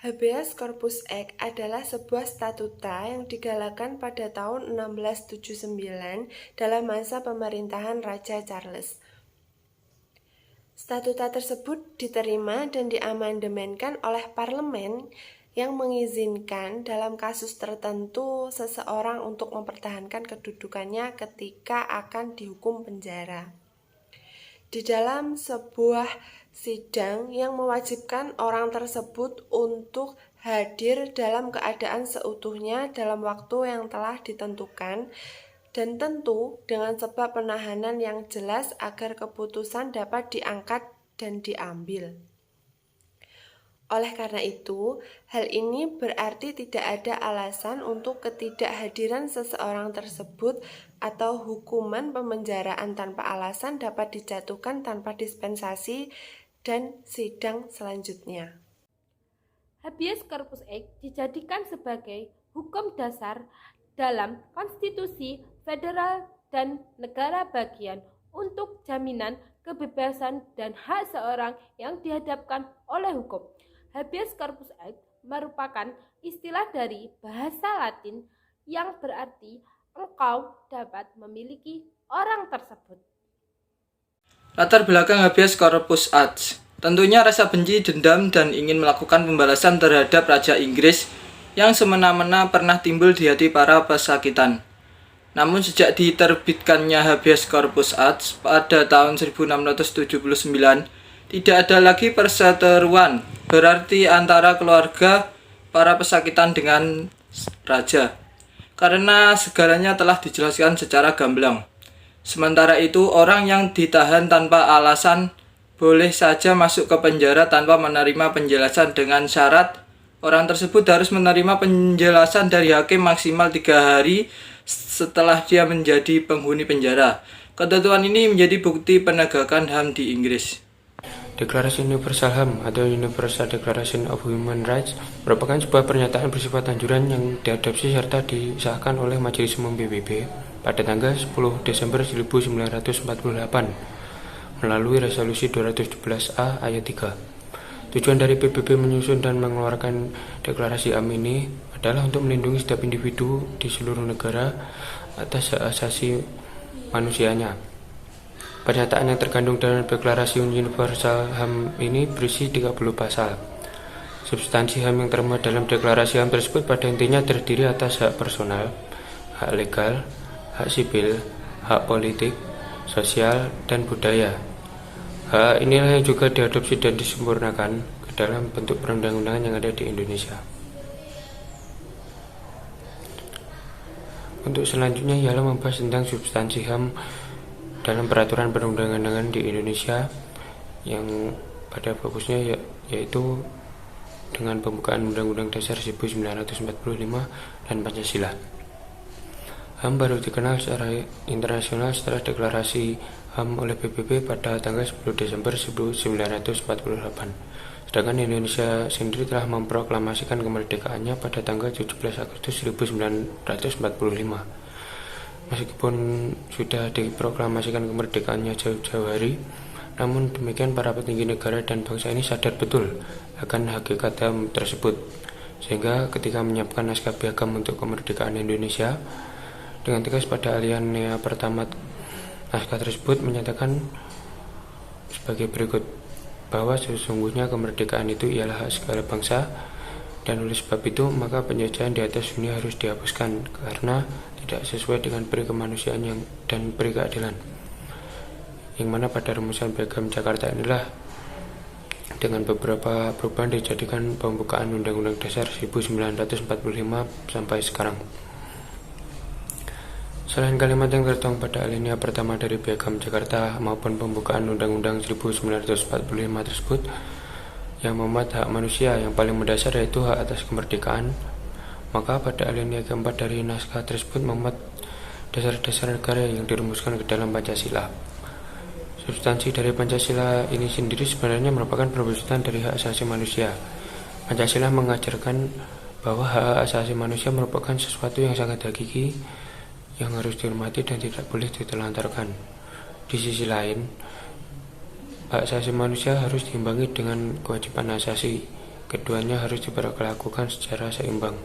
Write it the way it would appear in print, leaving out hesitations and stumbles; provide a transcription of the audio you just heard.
Habeas Corpus Act adalah sebuah statuta yang digalakkan pada tahun 1679 dalam masa pemerintahan Raja Charles. Statuta tersebut diterima dan diamandemenkan oleh parlemen yang mengizinkan dalam kasus tertentu seseorang untuk mempertahankan kedudukannya ketika akan dihukum penjara. Di dalam sebuah sidang yang mewajibkan orang tersebut untuk hadir dalam keadaan seutuhnya dalam waktu yang telah ditentukan, dan tentu dengan sebab penahanan yang jelas agar keputusan dapat diangkat dan diambil. Oleh karena itu, hal ini berarti tidak ada alasan untuk ketidakhadiran seseorang tersebut atau hukuman pemenjaraan tanpa alasan dapat dijatuhkan tanpa dispensasi dan sidang selanjutnya. Habeas Corpus Act dijadikan sebagai hukum dasar dalam konstitusi federal dan negara bagian untuk jaminan kebebasan dan hak seorang yang dihadapkan oleh hukum. Habeas Corpus Act merupakan istilah dari bahasa Latin yang berarti engkau dapat memiliki orang tersebut. Latar belakang Habeas Corpus Act tentunya rasa benci, dendam, dan ingin melakukan pembalasan terhadap Raja Inggris yang semena-mena pernah timbul di hati para pesakitan. Namun sejak diterbitkannya Habeas Corpus Act pada tahun 1679, tidak ada lagi perseteruan berarti antara keluarga para pesakitan dengan raja, karena segalanya telah dijelaskan secara gamblang. Sementara itu, orang yang ditahan tanpa alasan boleh saja masuk ke penjara tanpa menerima penjelasan dengan syarat orang tersebut harus menerima penjelasan dari hakim maksimal 3 hari setelah dia menjadi penghuni penjara. Ketentuan ini menjadi bukti penegakan HAM di Inggris. Deklarasi Universal HAM atau Universal Declaration of Human Rights merupakan sebuah pernyataan bersifat anjuran yang diadopsi serta disahkan oleh Majelis Umum PBB pada tanggal 10 Desember 1948 melalui Resolusi 217A ayat 3. Tujuan dari PBB menyusun dan mengeluarkan deklarasi HAM ini adalah untuk melindungi setiap individu di seluruh negara atas hak asasi manusianya. Pernyataan yang terkandung dalam Deklarasi Universal HAM ini berisi 30 pasal. Substansi HAM yang termuat dalam deklarasi HAM tersebut pada intinya terdiri atas hak personal, hak legal, hak sipil, hak politik, sosial, dan budaya. Hak inilah yang juga diadopsi dan disempurnakan ke dalam bentuk perundang-undangan yang ada di Indonesia. Untuk selanjutnya ialah membahas tentang substansi HAM dalam peraturan perundang-undangan di Indonesia yang pada fokusnya yaitu dengan pembukaan Undang-Undang Dasar 1945 dan Pancasila. HAM baru dikenal secara internasional setelah deklarasi HAM oleh PBB pada tanggal 10 Desember 1948. Sedangkan Indonesia sendiri telah memproklamasikan kemerdekaannya pada tanggal 17 Agustus 1945. Meskipun sudah diproklamasikan kemerdekaannya jauh-jauh hari, namun demikian para petinggi negara dan bangsa ini sadar betul akan hakikat HAM tersebut, sehingga ketika menyiapkan naskah piagam untuk kemerdekaan Indonesia dengan tegas pada alinea pertama, naskah tersebut menyatakan sebagai berikut, bahwa sesungguhnya kemerdekaan itu ialah hak segala bangsa, dan oleh sebab itu maka penjajahan di atas dunia harus dihapuskan karena tidak sesuai dengan peri kemanusiaan dan peri keadilan, yang mana pada rumusan piagam Jakarta inilah dengan beberapa perubahan dijadikan pembukaan Undang-Undang Dasar 1945 sampai sekarang. Selain kalimat yang tertuang pada alinea pertama dari piagam Jakarta maupun pembukaan Undang-Undang 1945 tersebut yang memuat hak manusia yang paling mendasar yaitu hak atas kemerdekaan, maka pada alinea keempat dari naskah tersebut memuat dasar-dasar negara yang dirumuskan ke dalam Pancasila. Substansi dari Pancasila ini sendiri sebenarnya merupakan perwujudan dari hak asasi manusia. Pancasila mengajarkan bahwa hak asasi manusia merupakan sesuatu yang sangat hakiki, yang harus dihormati dan tidak boleh ditelantarkan. Di sisi lain, hak asasi manusia harus diimbangi dengan kewajiban asasi, keduanya harus diperlakukan secara seimbang.